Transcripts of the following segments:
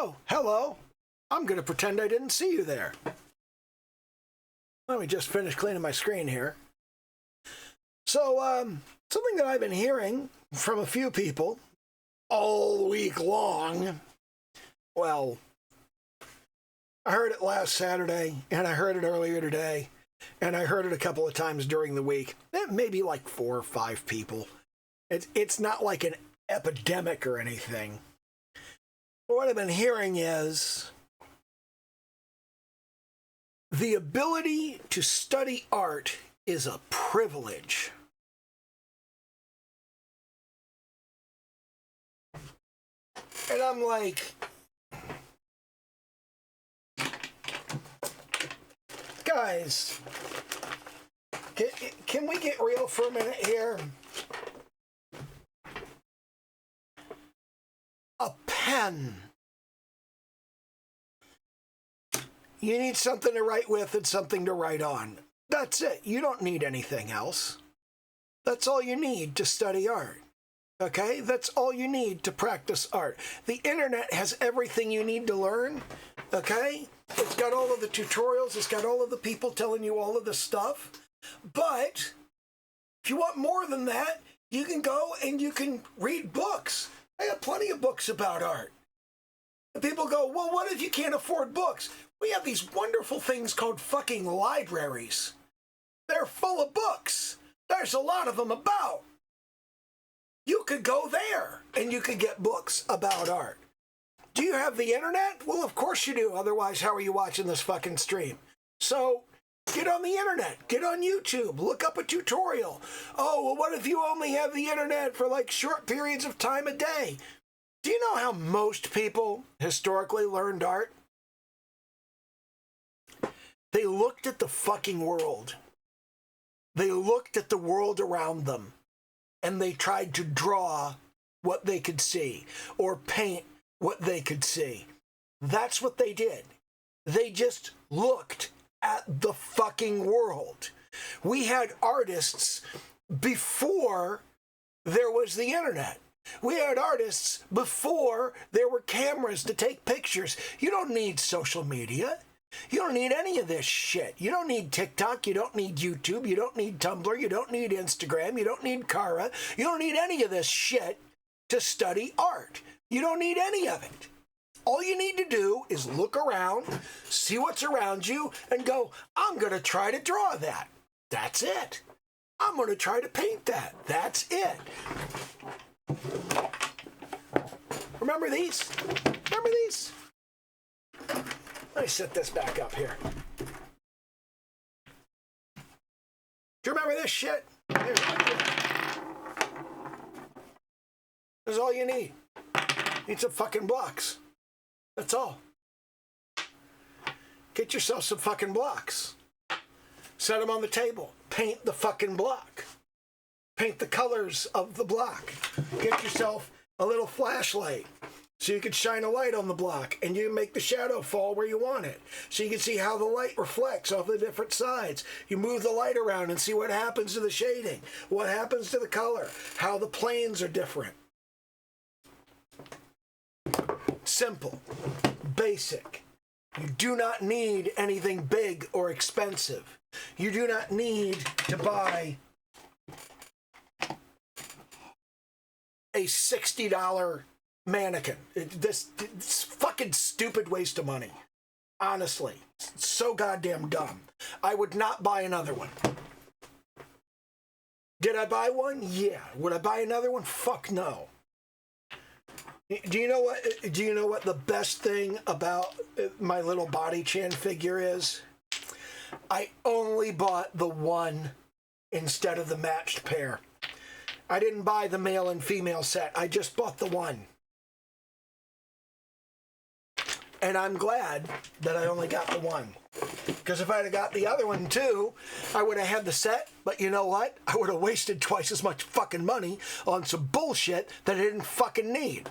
Oh, hello. I'm going to pretend I didn't see you there. Let me just finish cleaning my screen here. So, something that I've been hearing from a few people all week long. Well, I heard it last Saturday, and I heard it earlier today, and I heard it a couple of times during the week. Maybe like 4 or 5 people. It's not like an epidemic or anything. But what I've been hearing is the ability to study art is a privilege. And I'm like, guys, can we get real for a minute here? A pen. You need something to write with and something to write on. That's it. You don't need anything else. That's all you need to study art. Okay? That's all you need to practice art. The internet has everything you need to learn. Okay? It's got all of the tutorials. It's got all of the people telling you all of the stuff. But if you want more than that, you can go and you can read books. I got plenty of books about art. And people go, well, what if you can't afford books? We have these wonderful things called fucking libraries. They're full of books. There's a lot of them about. You could go there and you could get books about art. Do you have the internet? Well, of course you do. Otherwise, how are you watching this fucking stream? So get on the internet. Get on YouTube. Look up a tutorial. Oh, well, what if you only have the internet for like short periods of time a day? Do you know how most people historically learned art? They looked at the fucking world. They looked at the world around them, and they tried to draw what they could see or paint what they could see. That's what they did. They just looked at the fucking world. We had artists before there was the internet. We had artists before there were cameras to take pictures. You don't need social media. You don't need any of this shit. You don't need TikTok. You don't need YouTube. You don't need Tumblr. You don't need Instagram. You don't need Kara. You don't need any of this shit to study art. You don't need any of it. All you need to do is look around, see what's around you, and go, I'm going to try to draw that. That's it. I'm going to try to paint that. That's it. Remember these? Remember these? Let me set this back up here. Do you remember this shit? Here, this is all you need. Need some fucking blocks. That's all. Get yourself some fucking blocks. Set them on the table. Paint the fucking block. Paint the colors of the block. Get yourself a little flashlight so you can shine a light on the block and you can make the shadow fall where you want it. So you can see how the light reflects off the different sides. You move the light around and see what happens to the shading, what happens to the color, how the planes are different. Simple, basic. You do not need anything big or expensive. You do not need to buy a $60 mannequin. This fucking stupid waste of money. Honestly. It's so goddamn dumb. I would not buy another one. Did I buy one? Yeah. Would I buy another one? Fuck no. Do you know what the best thing about my little body chan figure is? I only bought the one instead of the matched pair. I didn't buy the male and female set. I just bought the one. And I'm glad that I only got the one. Because if I'd have got the other one too, I would have had the set. But you know what? I would have wasted twice as much fucking money on some bullshit that I didn't fucking need.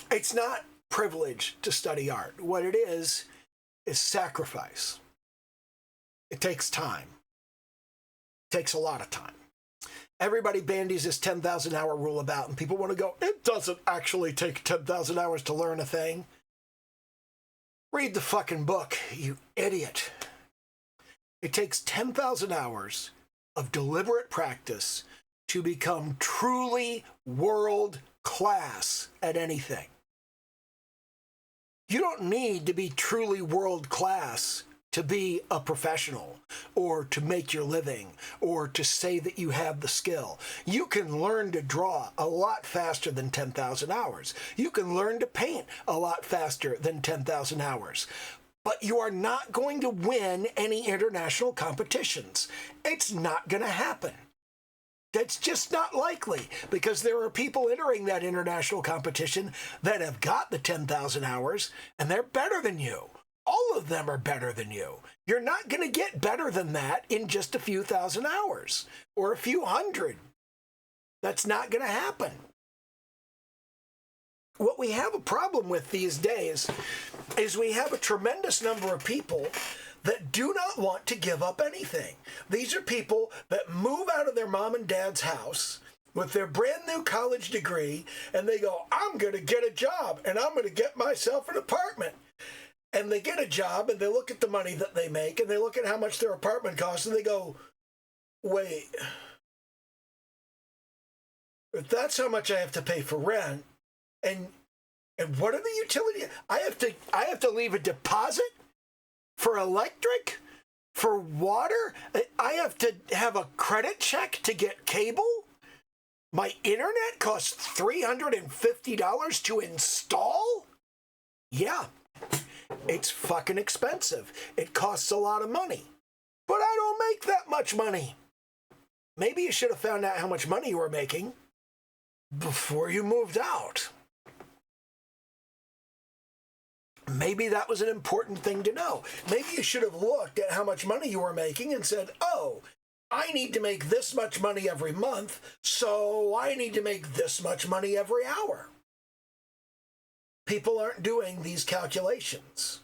It's not privilege to study art. What it is sacrifice. It takes time. It takes a lot of time. everybody bandies this 10,000 hour rule about, and people want to go, it doesn't actually take 10,000 hours to learn a thing. Read the fucking book, you idiot. It takes 10,000 hours of deliberate practice to become truly world class at anything. You don't need to be truly world class to be a professional or to make your living or to say that you have the skill. You can learn to draw a lot faster than 10,000 hours. You can learn to paint a lot faster than 10,000 hours. But you are not going to win any international competitions. It's not going to happen. That's just not likely, because there are people entering that international competition that have got the 10,000 hours, and they're better than you. All of them are better than you. You're not going to get better than that in just a few thousand hours or a few hundred. That's not going to happen. What we have a problem with these days is we have a tremendous number of people that do not want to give up anything. These are people that move out of their mom and dad's house with their brand new college degree, and they go, I'm going to get a job, and I'm going to get myself an apartment. And they get a job, and they look at the money that they make, and they look at how much their apartment costs, and they go, wait, if that's how much I have to pay for rent, and what are the utilities? I have to leave a deposit for electric, for water. I have to have a credit check to get cable. My internet costs $350 to install. Yeah, it's fucking expensive. It costs a lot of money, but I don't make that much money. Maybe you should have found out how much money you were making before you moved out. Maybe that was an important thing to know. Maybe you should have looked at how much money you were making and said, oh, I need to make this much money every month, so I need to make this much money every hour. People aren't doing these calculations.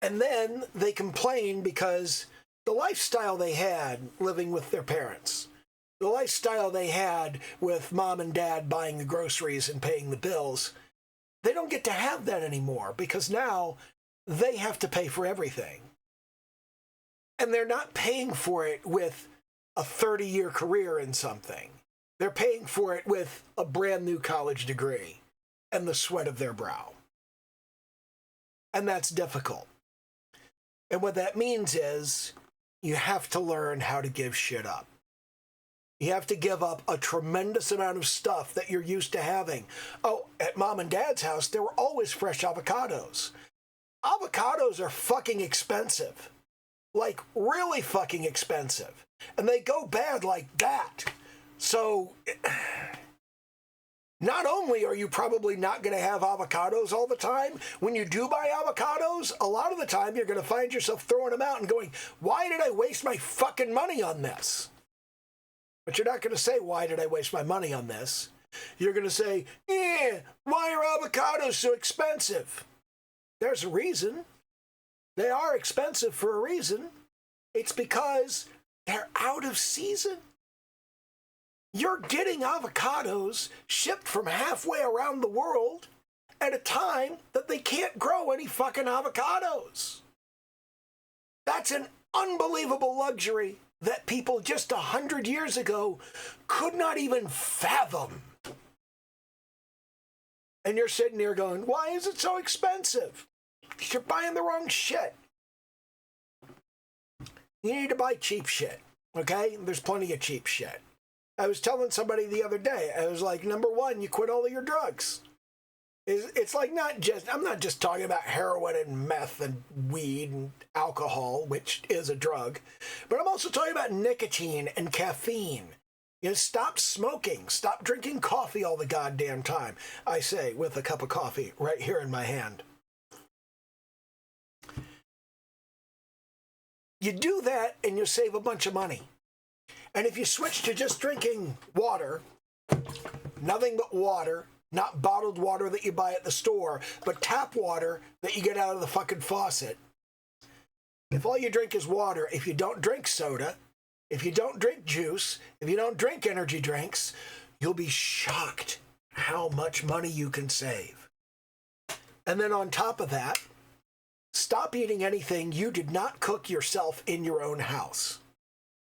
And then they complain because the lifestyle they had living with their parents, the lifestyle they had with mom and dad buying the groceries and paying the bills, they don't get to have that anymore because now they have to pay for everything. And they're not paying for it with a 30-year career in something. They're paying for it with a brand new college degree and the sweat of their brow. And that's difficult. And what that means is you have to learn how to give shit up. You have to give up a tremendous amount of stuff that you're used to having. Oh, at mom and dad's house, there were always fresh avocados. Avocados are fucking expensive. Like, really fucking expensive. And they go bad like that. So, not only are you probably not going to have avocados all the time, when you do buy avocados, a lot of the time you're going to find yourself throwing them out and going, why did I waste my fucking money on this? But you're not going to say, why did I waste my money on this? You're going to say, why are avocados so expensive? There's a reason. They are expensive for a reason. It's because they're out of season. You're getting avocados shipped from halfway around the world at a time that they can't grow any fucking avocados. That's an unbelievable luxury that people just 100 years ago could not even fathom. And you're sitting there going, why is it so expensive? You're buying the wrong shit. You need to buy cheap shit, okay? There's plenty of cheap shit. I was telling somebody the other day, I was like, number one, you quit all of your drugs. It's like I'm not just talking about heroin and meth and weed and alcohol, which is a drug, but I'm also talking about nicotine and caffeine. You know, stop smoking, stop drinking coffee all the goddamn time. I say, with a cup of coffee right here in my hand. You do that and you save a bunch of money. And if you switch to just drinking water, nothing but water, not bottled water that you buy at the store, but tap water that you get out of the fucking faucet. If all you drink is water, if you don't drink soda, If you don't drink juice, if you don't drink energy drinks, you'll be shocked how much money you can save. And then on top of that, stop eating anything you did not cook yourself in your own house.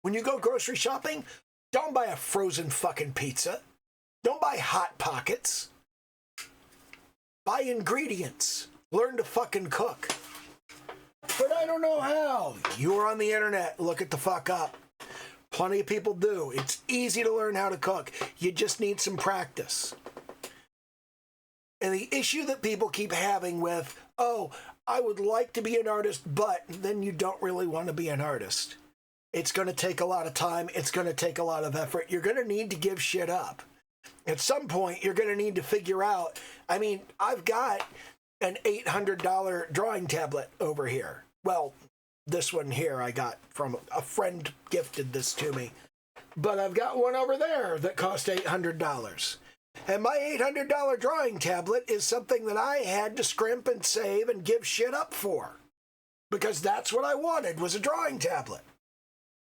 When you go grocery shopping, don't buy a frozen fucking pizza. Don't buy Hot Pockets. Buy ingredients. Learn to fucking cook. But I don't know how. You're on the internet. Look it the fuck up. Plenty of people do. It's easy to learn how to cook. You just need some practice. And the issue that people keep having with, oh, I would like to be an artist, but then you don't really want to be an artist. It's going to take a lot of time. It's going to take a lot of effort. You're going to need to give shit up. At some point, you're going to need to figure out, I mean, I've got an $800 drawing tablet over here. Well, this one here I got from a friend, gifted this to me. But I've got one over there that cost $800. And my $800 drawing tablet is something that I had to scrimp and save and give shit up for. Because that's what I wanted, was a drawing tablet.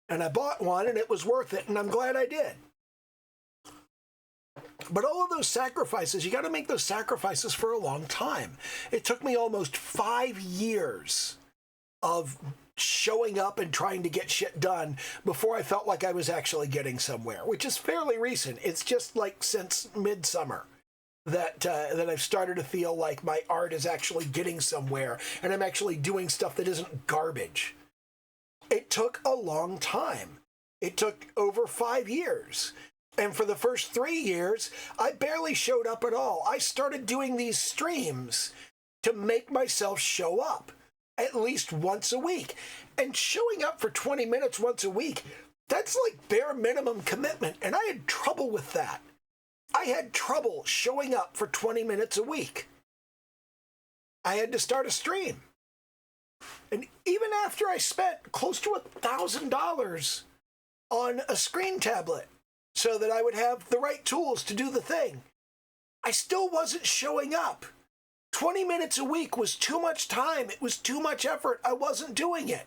And I bought one and it was worth it, and I'm glad I did. But all of those sacrifices, you got to make those sacrifices for a long time. It took me almost 5 years of showing up and trying to get shit done before I felt like I was actually getting somewhere, which is fairly recent. It's just like since midsummer that I've started to feel like my art is actually getting somewhere and I'm actually doing stuff that isn't garbage. It took a long time. It took over 5 years. And for the first 3 years, I barely showed up at all. I started doing these streams to make myself show up at least once a week. And showing up for 20 minutes once a week, that's like bare minimum commitment. And I had trouble with that. I had trouble showing up for 20 minutes a week. I had to start a stream. And even after I spent close to $1,000 on a screen tablet so that I would have the right tools to do the thing, I still wasn't showing up. 20 minutes a week was too much time. It was too much effort. I wasn't doing it.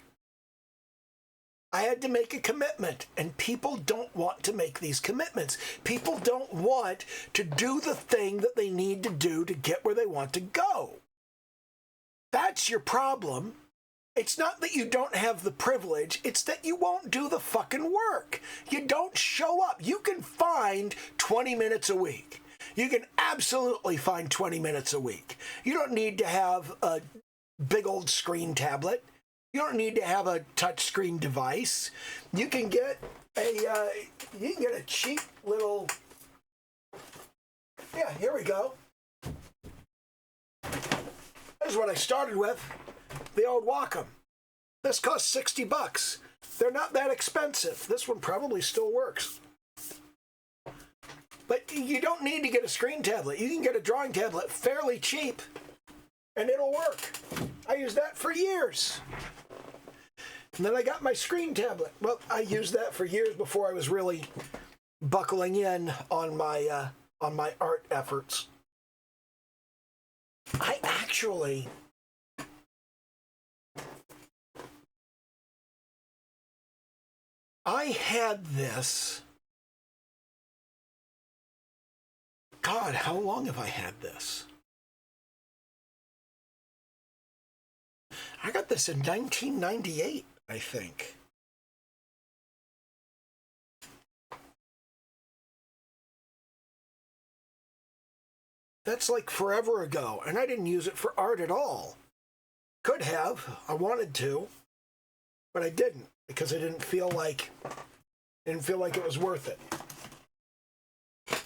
I had to make a commitment, and people don't want to make these commitments. People don't want to do the thing that they need to do to get where they want to go. That's your problem. It's not that you don't have the privilege, it's that you won't do the fucking work. You don't show up. You can find 20 minutes a week. You can absolutely find 20 minutes a week. You don't need to have a big old screen tablet. You don't need to have a touch screen device. You can get a cheap little, yeah, here we go. This is what I started with. The old Wacom. This costs $60. They're not that expensive. This one probably still works. But you don't need to get a screen tablet. You can get a drawing tablet fairly cheap, and it'll work. I used that for years. And then I got my screen tablet. Well, I used that for years before I was really buckling in on my art efforts. I actually had this. God, how long have I had this? I got this in 1998, I think. That's like forever ago, and I didn't use it for art at all. Could have. I wanted to, but I didn't because I didn't feel like it was worth it.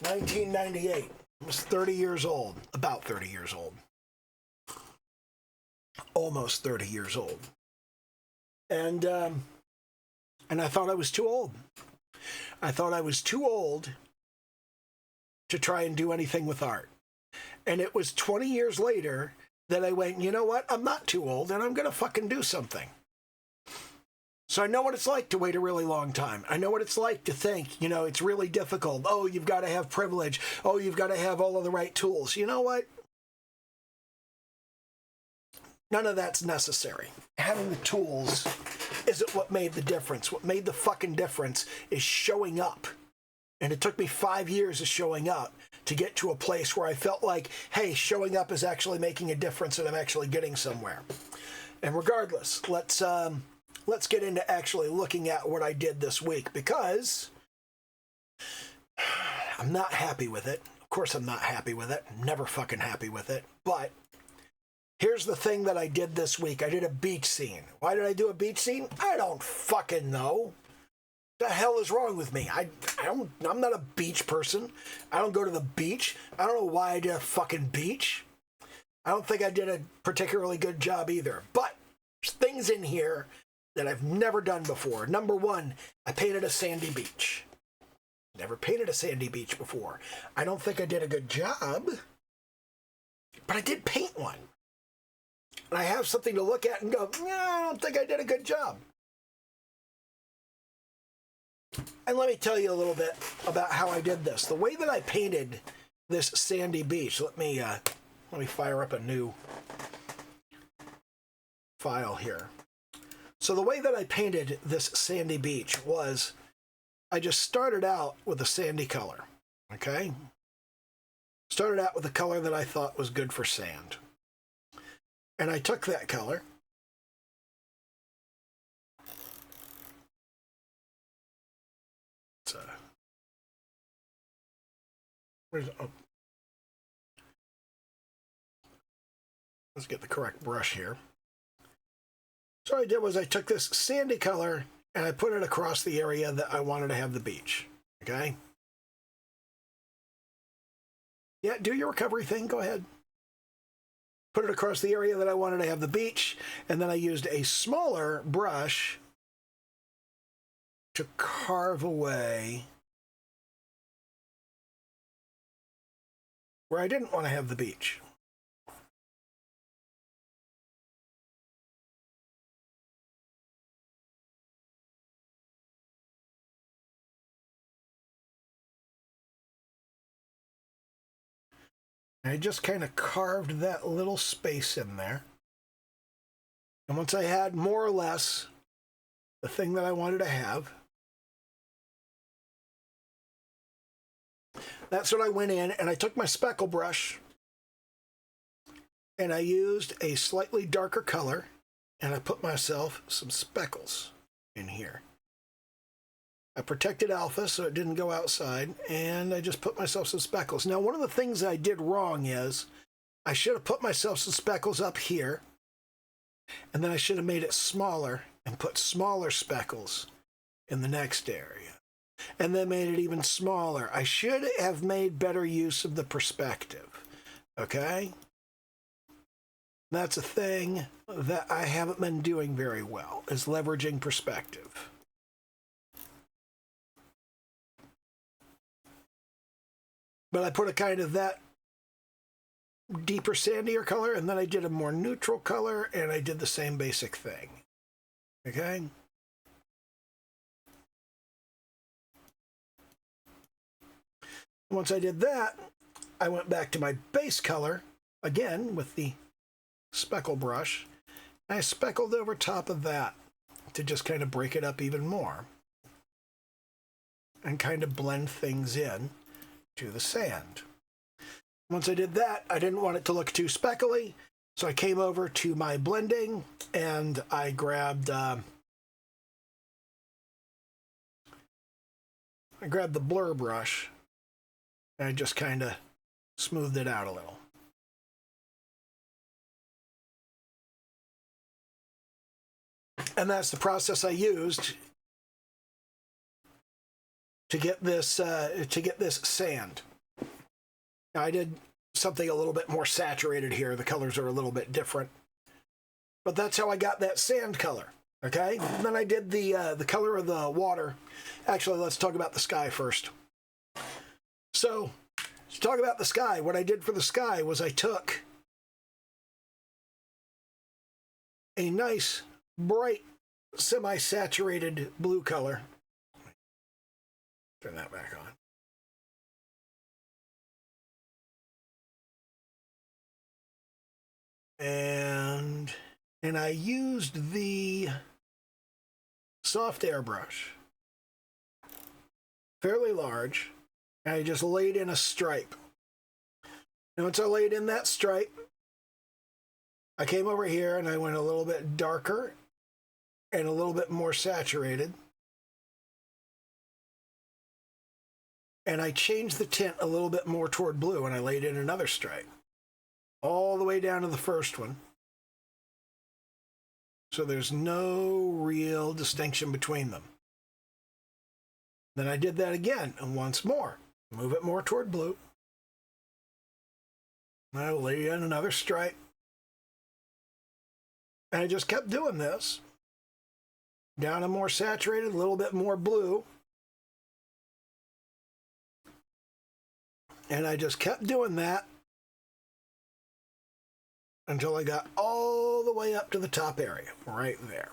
1998. I was 30 years old, about 30 years old. Almost 30 years old. And I thought I was too old. I thought I was too old to try and do anything with art. And it was 20 years later that I went, you know what? I'm not too old, and I'm going to fucking do something. So I know what it's like to wait a really long time. I know what it's like to think, it's really difficult. Oh, you've got to have privilege. Oh, you've got to have all of the right tools. You know what? None of that's necessary. Having the tools isn't what made the difference. What made the fucking difference is showing up. And it took me 5 years of showing up to get to a place where I felt like, hey, showing up is actually making a difference and I'm actually getting somewhere. And regardless, let's get into actually looking at what I did this week, because I'm not happy with it. Of course I'm not happy with it. I'm never fucking happy with it. But here's the thing that I did this week. I did a beach scene. Why did I do a beach scene? I don't fucking know. What the hell is wrong with me? I'm not a beach person. I don't go to the beach. I don't know why I did a fucking beach. I don't think I did a particularly good job either. But there's things in here that I've never done before. Number one, I painted a sandy beach. Never painted a sandy beach before. I don't think I did a good job, but I did paint one. And I have something to look at and go, yeah, I don't think I did a good job. And let me tell you a little bit about how I did this. The way that I painted this sandy beach, let me fire up a new file here. So the way that I painted this sandy beach was I just started out with a sandy color, okay? Started out with a color that I thought was good for sand. And I took that color let's get the correct brush here. So what I did was I took this sandy color and I put it across the area that I wanted to have the beach, okay? Yeah, do your recovery thing, go ahead. Put it across the area that I wanted to have the beach, and then I used a smaller brush to carve away where I didn't want to have the beach. I just kind of carved that little space in there. And once I had more or less the thing that I wanted to have, that's when I went in and I took my speckle brush and I used a slightly darker color and I put myself some speckles in here. I protected alpha so it didn't go outside, and I just put myself some speckles. Now, one of the things I did wrong is I should have put myself some speckles up here, and then I should have made it smaller and put smaller speckles in the next area, and then made it even smaller. I should have made better use of the perspective, okay? That's a thing that I haven't been doing very well, is leveraging perspective. But I put a kind of that deeper sandier color, and then I did a more neutral color, and I did the same basic thing. Okay? Once I did that, I went back to my base color, again, with the speckle brush, and I speckled over top of that to just kind of break it up even more and kind of blend things in to the sand. Once I did that, I didn't want it to look too speckly, so I came over to my blending and I grabbed the blur brush and I just kind of smoothed it out a little. And that's the process I used to get this sand. Now, I did something a little bit more saturated here. The colors are a little bit different, but that's how I got that sand color. Okay, and then I did the color of the water. Actually, let's talk about the sky first. So, to talk about the sky, what I did for the sky was I took a nice, bright, semi-saturated blue color. Turn that back on. And I used the soft airbrush, fairly large, and I just laid in a stripe. And once I laid in that stripe, I came over here and I went a little bit darker and a little bit more saturated. And I changed the tint a little bit more toward blue, and I laid in another stripe all the way down to the first one. So there's no real distinction between them. Then I did that again, and once more. Move it more toward blue. I laid in another stripe. And I just kept doing this. Down to more saturated, a little bit more blue. And I just kept doing that until I got all the way up to the top area, right there.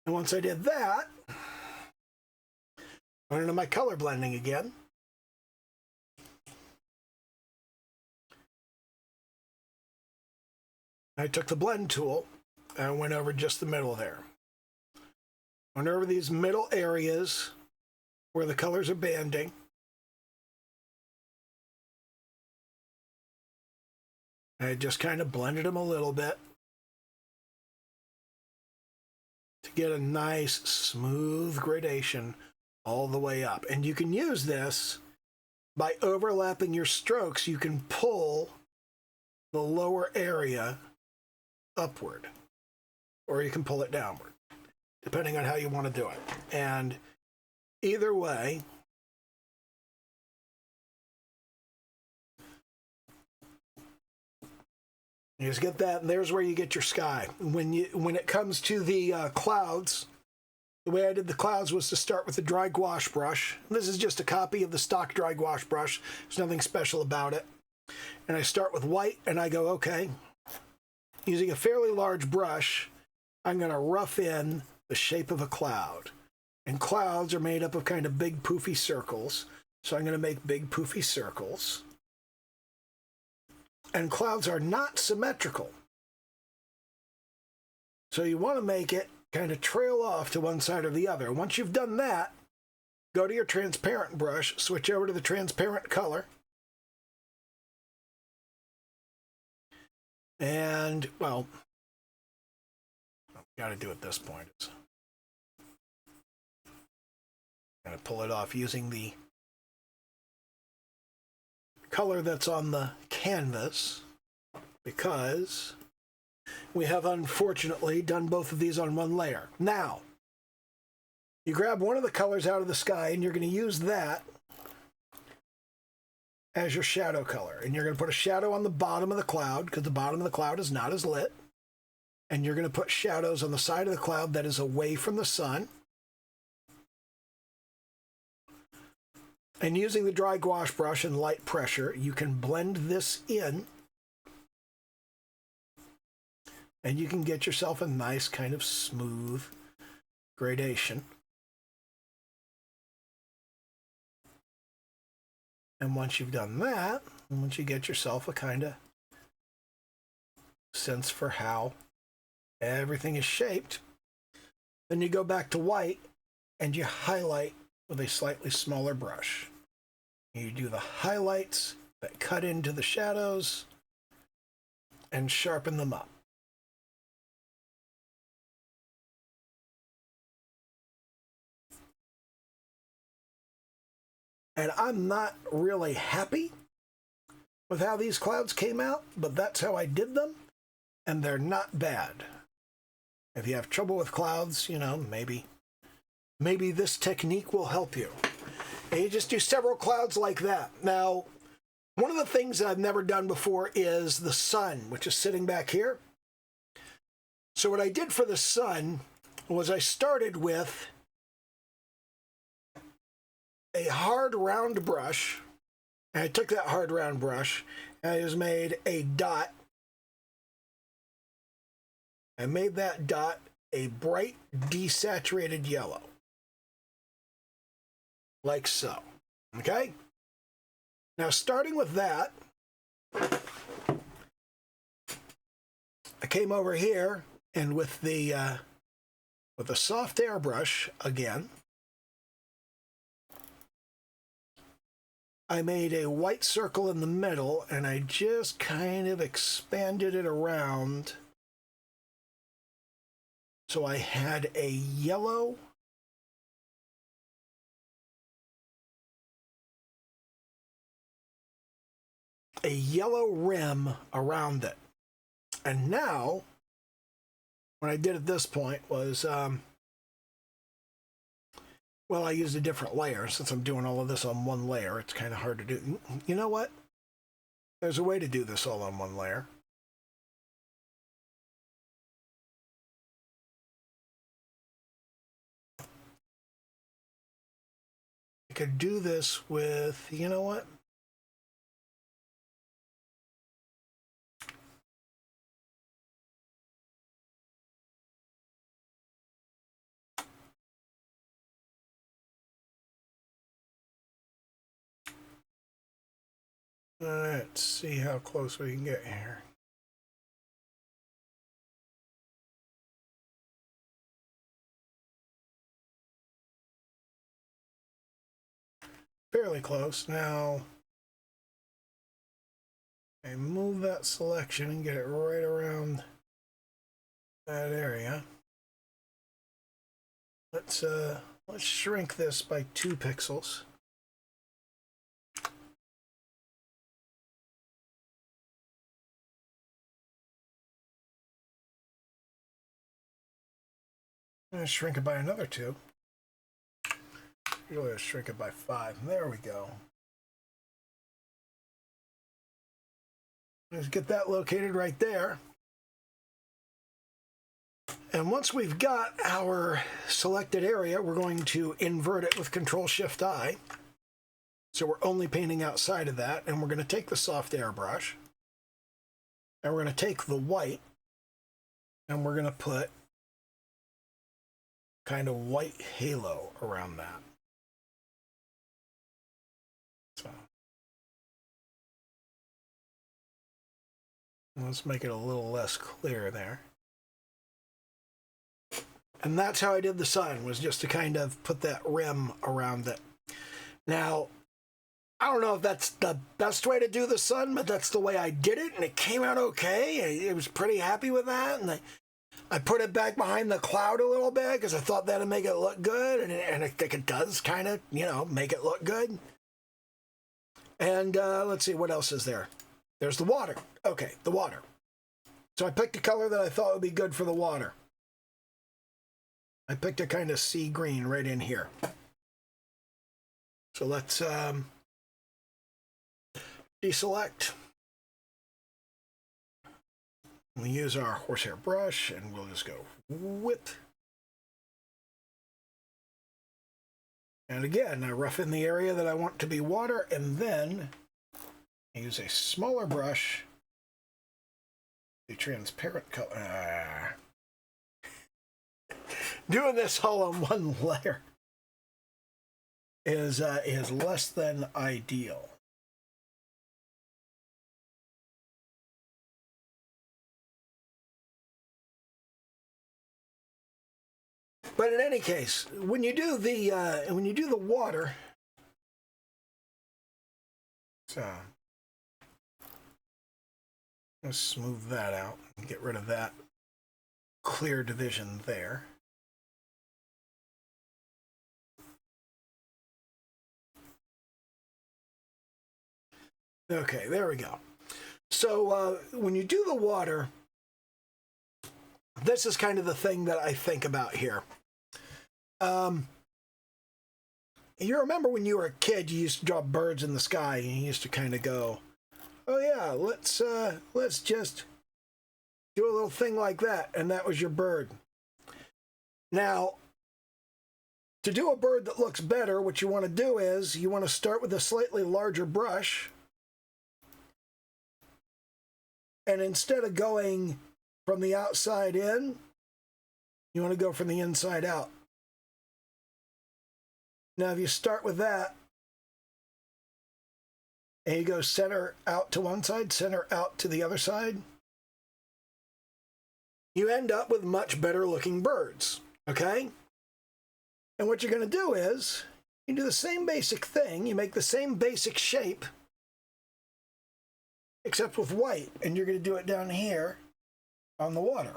And once I did that, I went into my color blending again. I took the blend tool and I went over just the middle there. Went over these middle areas where the colors are banding. I just kind of blended them a little bit to get a nice smooth gradation all the way up. And you can use this by overlapping your strokes. You can pull the lower area upward, or you can pull it downward, depending on how you want to do it. And either way, you just get that, and there's where you get your sky. When it comes to the clouds, the way I did the clouds was to start with the dry gouache brush. This is just a copy of the stock dry gouache brush. There's nothing special about it. And I start with white, and I go, okay, using a fairly large brush, I'm going to rough in the shape of a cloud. And clouds are made up of kind of big poofy circles. So I'm going to make big poofy circles. And clouds are not symmetrical. So you want to make it kind of trail off to one side or the other. Once you've done that, go to your transparent brush, switch over to the transparent color. And, well, I've got to do at this point is I'm going to pull it off using the color that's on the canvas, because we have unfortunately done both of these on one layer. Now, you grab one of the colors out of the sky and you're going to use that as your shadow color. And you're going to put a shadow on the bottom of the cloud, because the bottom of the cloud is not as lit. And you're going to put shadows on the side of the cloud that is away from the sun. And using the dry gouache brush and light pressure, you can blend this in. And you can get yourself a nice kind of smooth gradation. And once you've done that, once you get yourself a kind of sense for how everything is shaped, then you go back to white and you highlight with a slightly smaller brush. You do the highlights that cut into the shadows and sharpen them up. And I'm not really happy with how these clouds came out, but that's how I did them, and they're not bad. If you have trouble with clouds, you know, maybe this technique will help you. And you just do several clouds like that. Now, one of the things that I've never done before is the sun, which is sitting back here. So what I did for the sun was I started with a hard round brush, and I took that hard round brush and I just made a dot. I made that dot a bright desaturated yellow, like so. Okay? Now, starting with that, I came over here and with a soft airbrush again, I made a white circle in the middle and I just kind of expanded it around. So I had a yellow rim around it. And now, what I did at this point was, well, I used a different layer. Since I'm doing all of this on one layer, it's kind of hard to do. You know what? There's a way to do this all on one layer. I could do this with, you know what? Let's see how close we can get here. Fairly close. Now, I move that selection and get it right around that area. Let's shrink this by 2 pixels. I'm going to shrink it by another 2. Really, let's shrink it by 5. There we go. Let's get that located right there. And once we've got our selected area, we're going to invert it with Control-Shift-I. So we're only painting outside of that, and we're going to take the soft airbrush, and we're going to take the white, and we're going to put kind of white halo around that. So let's make it a little less clear there. And that's how I did the sun, was just to kind of put that rim around it. Now, I don't know if that's the best way to do the sun, but that's the way I did it, and it came out okay. I was pretty happy with that, and I put it back behind the cloud a little bit because I thought that'd make it look good, and I think it does kind of, you know, make it look good. And let's see, what else is there? There's the water. Okay, the water. So I picked a color that I thought would be good for the water. I picked a kind of sea green right in here. So let's deselect. We'll use our horsehair brush and we'll just go whip. And again, I roughen the area that I want to be water, and then use a smaller brush, the transparent color. Doing this all on one layer is less than ideal. But in any case, when you do the water, so let's smooth that out and get rid of that clear division there. Okay, there we go. So when you do the water, this is kind of the thing that I think about here. You remember when you were a kid, you used to draw birds in the sky, and you used to kind of go, oh yeah, let's just do a little thing like that, and that was your bird. Now, to do a bird that looks better, what you want to do is you want to start with a slightly larger brush, and instead of going from the outside in, you want to go from the inside out. Now, if you start with that, and you go center out to one side, center out to the other side, you end up with much better looking birds, okay? And what you're going to do is, you do the same basic thing, you make the same basic shape, except with white, and you're going to do it down here on the water.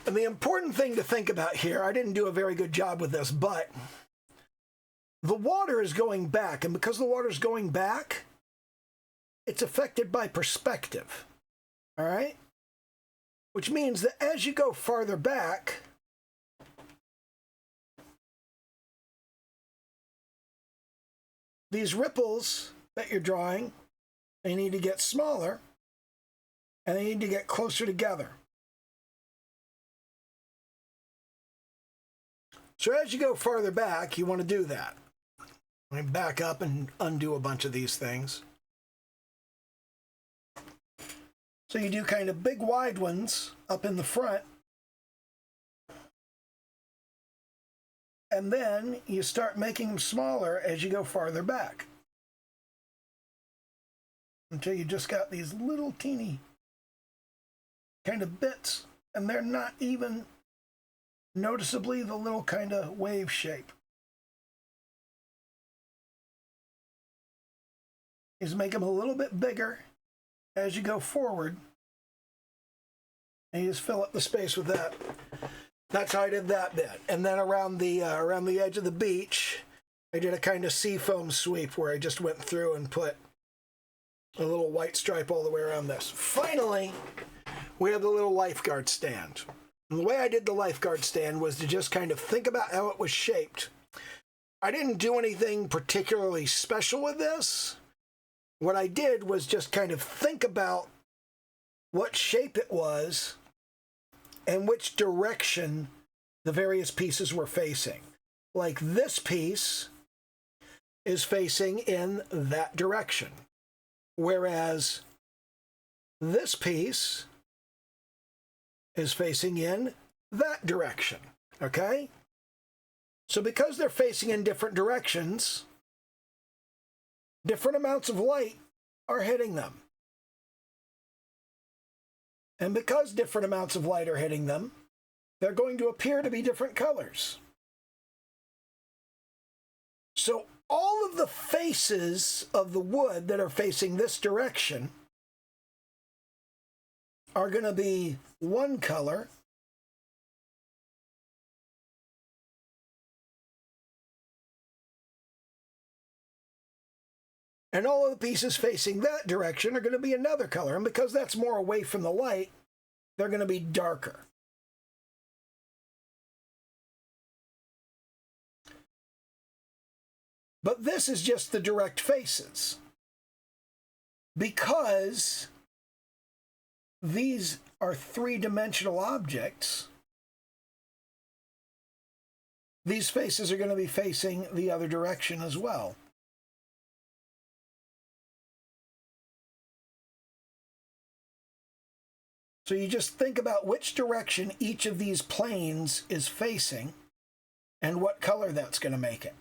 And the important thing to think about here, I didn't do a very good job with this, but the water is going back, and because the water is going back, it's affected by perspective, all right? Which means that as you go farther back, these ripples that you're drawing, they need to get smaller, and they need to get closer together. So as you go farther back, you want to do that. Let me back up and undo a bunch of these things. So you do kind of big wide ones up in the front. And then you start making them smaller as you go farther back. Until you just got these little teeny kind of bits. And they're not even noticeably the little kind of wave shape. Is make them a little bit bigger as you go forward, and you just fill up the space with that. That's how I did that bit. And then around the edge of the beach, I did a kind of seafoam sweep where I just went through and put a little white stripe all the way around this. Finally, we have the little lifeguard stand. And the way I did the lifeguard stand was to just kind of think about how it was shaped. I didn't do anything particularly special with this. What I did was just kind of think about what shape it was and which direction the various pieces were facing. Like this piece is facing in that direction, whereas this piece is facing in that direction, okay? So because they're facing in different directions, different amounts of light are hitting them. And because different amounts of light are hitting them, they're going to appear to be different colors. So all of the faces of the wood that are facing this direction are going to be one color, and all of the pieces facing that direction are going to be another color. And because that's more away from the light, they're going to be darker. But this is just the direct faces. Because these are three-dimensional objects, these faces are going to be facing the other direction as well. So you just think about which direction each of these planes is facing and what color that's going to make it.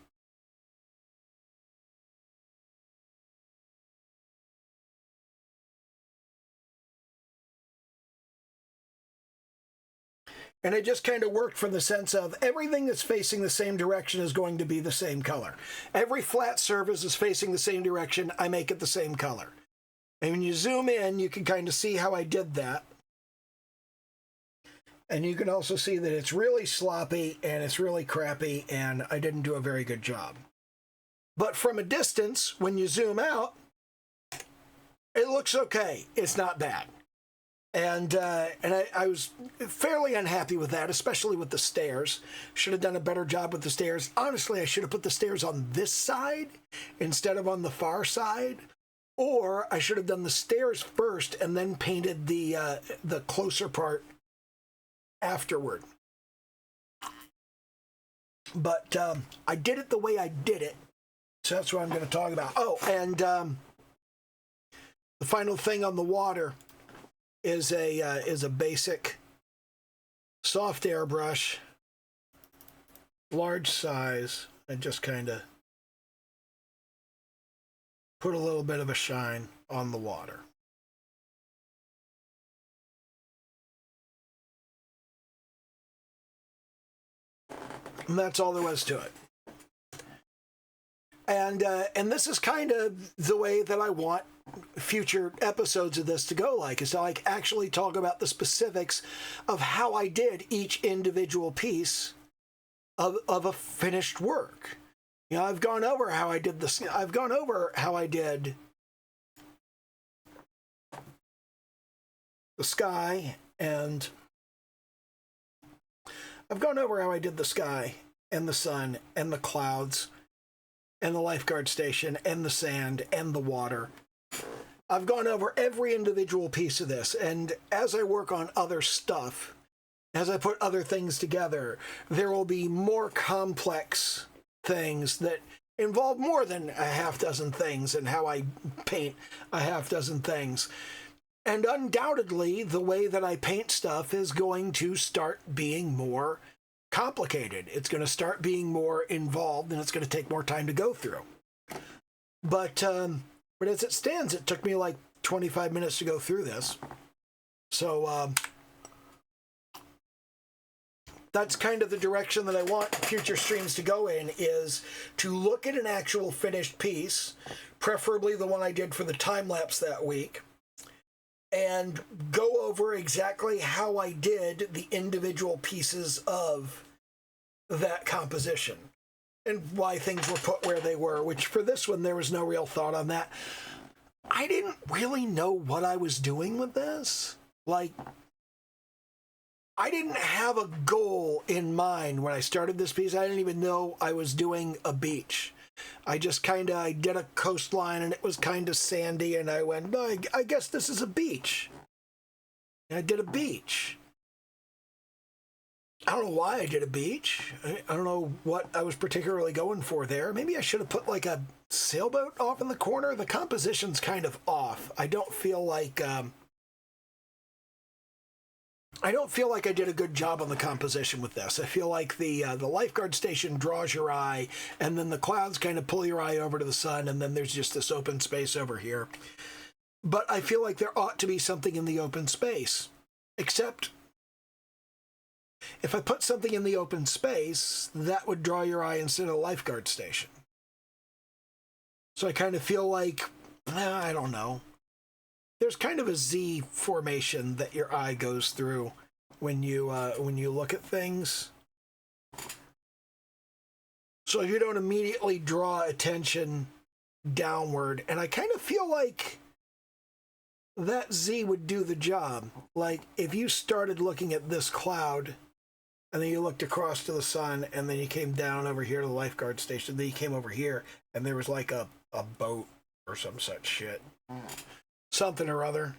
And it just kind of worked from the sense of everything that's facing the same direction is going to be the same color. Every flat surface is facing the same direction. I make it the same color. And when you zoom in, you can kind of see how I did that. And you can also see that it's really sloppy and it's really crappy, and I didn't do a very good job. But from a distance, when you zoom out, it looks okay. It's not bad. And I was fairly unhappy with that, especially with the stairs. Should have done a better job with the stairs. Honestly, I should have put the stairs on this side instead of on the far side. Or I should have done the stairs first and then painted the closer part afterward. But I did it the way I did it. So that's what I'm going to talk about. Oh, and the final thing on the water. is a basic soft airbrush, large size, and just kind of put a little bit of a shine on the water. And that's all there was to it. And this is kind of the way that I want future episodes of this to go, like, is to like actually talk about the specifics of how I did each individual piece of a finished work. You know, I've gone over how I did this. I've gone over how I did the sky, and I've gone over how I did the sky and the sun and the clouds and the lifeguard station and the sand and the water. I've gone over every individual piece of this, and as I work on other stuff, as I put other things together, there will be more complex things that involve more than a half dozen things and how I paint a half dozen things. And undoubtedly, the way that I paint stuff is going to start being more complicated. It's going to start being more involved, and it's going to take more time to go through. But as it stands, it took me like 25 minutes to go through this. So that's kind of the direction that I want future streams to go in, is to look at an actual finished piece, preferably the one I did for the time-lapse that week, and go over exactly how I did the individual pieces of that composition and why things were put where they were, which for this one, there was no real thought on that. I didn't really know what I was doing with this. Like, I didn't have a goal in mind when I started this piece. I didn't even know I was doing a beach. I just I did a coastline, and it was kind of sandy, and I went, no, I guess this is a beach. And I did a beach. I don't know why I did a beach. I don't know what I was particularly going for there. Maybe I should have put like a sailboat off in the corner. The composition's kind of off. I don't feel like I did a good job on the composition with this. I feel like the lifeguard station draws your eye, and then the clouds kind of pull your eye over to the sun, and then there's just this open space over here. But I feel like there ought to be something in the open space. Except, if I put something in the open space, that would draw your eye instead of the lifeguard station. So I kind of feel like, I don't know. There's kind of a Z formation that your eye goes through when you look at things. So you don't immediately draw attention downward. And I kind of feel like that Z would do the job. Like, if you started looking at this cloud, and then you looked across to the sun, and then you came down over here to the lifeguard station, then you came over here, and there was like a boat or some such shit. Something or other.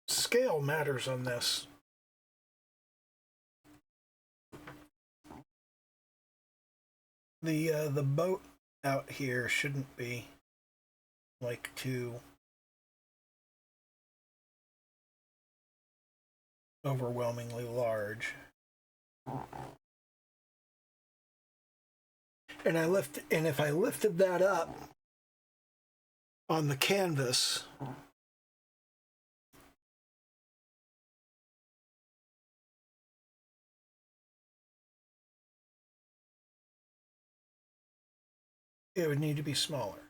Scale matters on this. The boat out here shouldn't be like too overwhelmingly large. And if I lifted that up on the canvas, it would need to be smaller.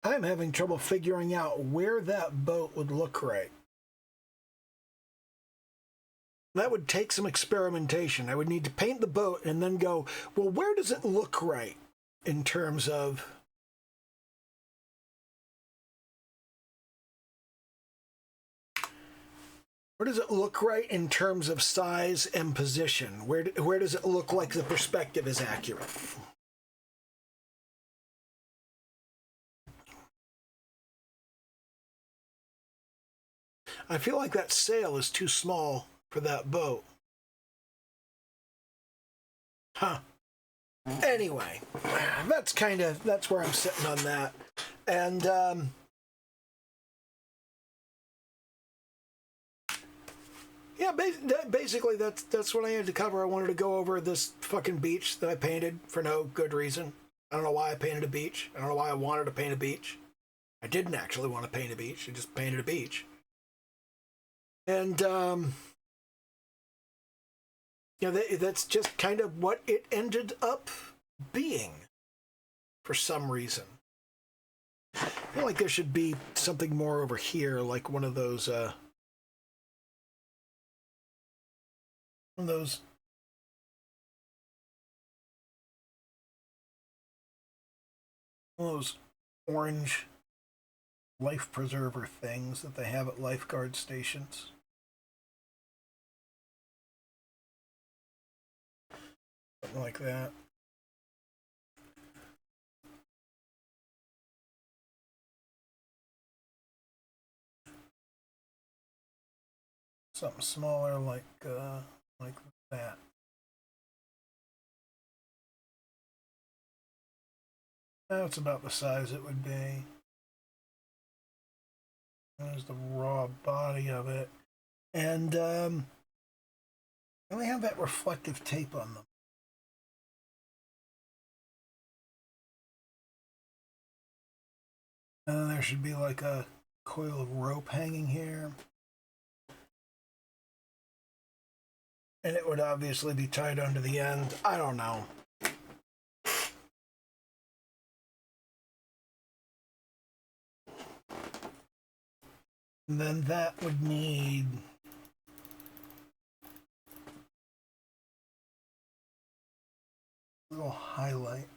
I'm having trouble figuring out where that boat would look right. That would take some experimentation. I would need to paint the boat and then go, well, where does it look right in terms of... Where does it look right in terms of size and position? Where does it look like the perspective is accurate? I feel like that sail is too small for that boat. Huh. Anyway, that's where I'm sitting on that. And, yeah, basically that's what I had to cover. I wanted to go over this fucking beach that I painted for no good reason. I don't know why I painted a beach. I don't know why I wanted to paint a beach. I didn't actually want to paint a beach. I just painted a beach. And, you know, that's just kind of what it ended up being for some reason. I feel like there should be something more over here, like one of those orange life preserver things that they have at lifeguard stations. Something like that. Something smaller like that. That's about the size it would be. There's the raw body of it. And they have that reflective tape on them. And then there should be like a coil of rope hanging here. And it would obviously be tied onto the end. I don't know. And then that would need a little highlight.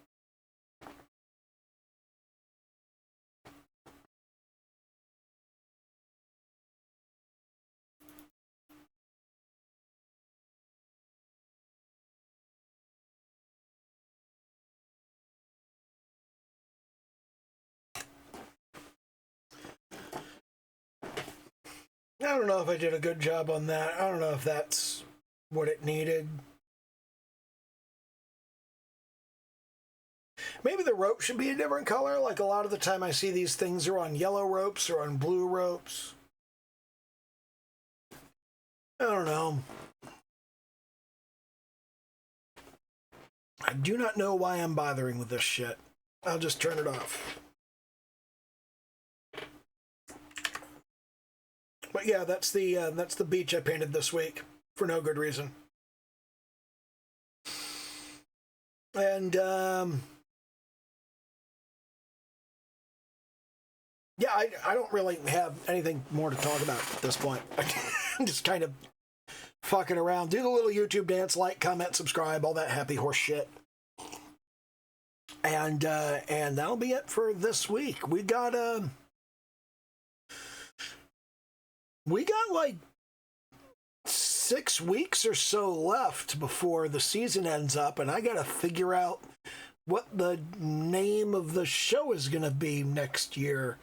I don't know if I did a good job on that. I don't know if that's what it needed. Maybe the rope should be a different color. Like a lot of the time I see these things are on yellow ropes or on blue ropes. I don't know. I do not know why I'm bothering with this shit. I'll just turn it off. But yeah, that's the beach I painted this week for no good reason. And yeah, I don't really have anything more to talk about at this point. I'm just kind of fucking around. Do the little YouTube dance, like, comment, subscribe, all that happy horse shit. And that'll be it for this week. We got like 6 weeks or so left before the season ends up, and I gotta figure out what the name of the show is gonna be next year.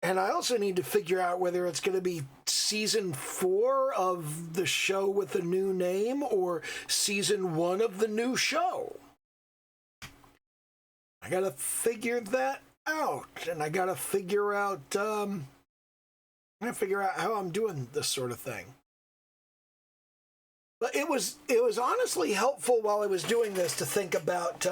And I also need to figure out whether it's gonna be season 4 of the show with a new name or season 1 of the new show. I gotta figure that out, and I gotta figure out how I'm doing this sort of thing. But it was honestly helpful while I was doing this to think about,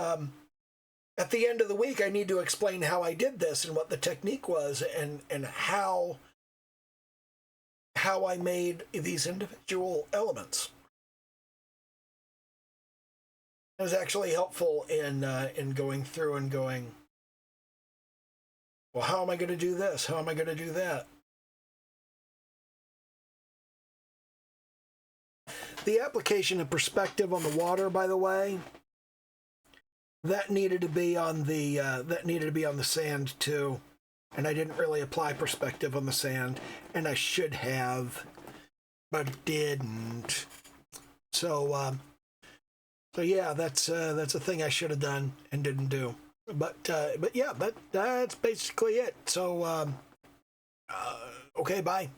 at the end of the week, I need to explain how I did this and what the technique was and how I made these individual elements. It was actually helpful in going through and going, well, how am I going to do this? How am I going to do that? The application of perspective on the water, by the way, that needed to be on the sand too, and I didn't really apply perspective on the sand, and I should have, but didn't. So yeah, that's a thing I should have done and didn't do. But yeah, that's basically it. So okay, bye.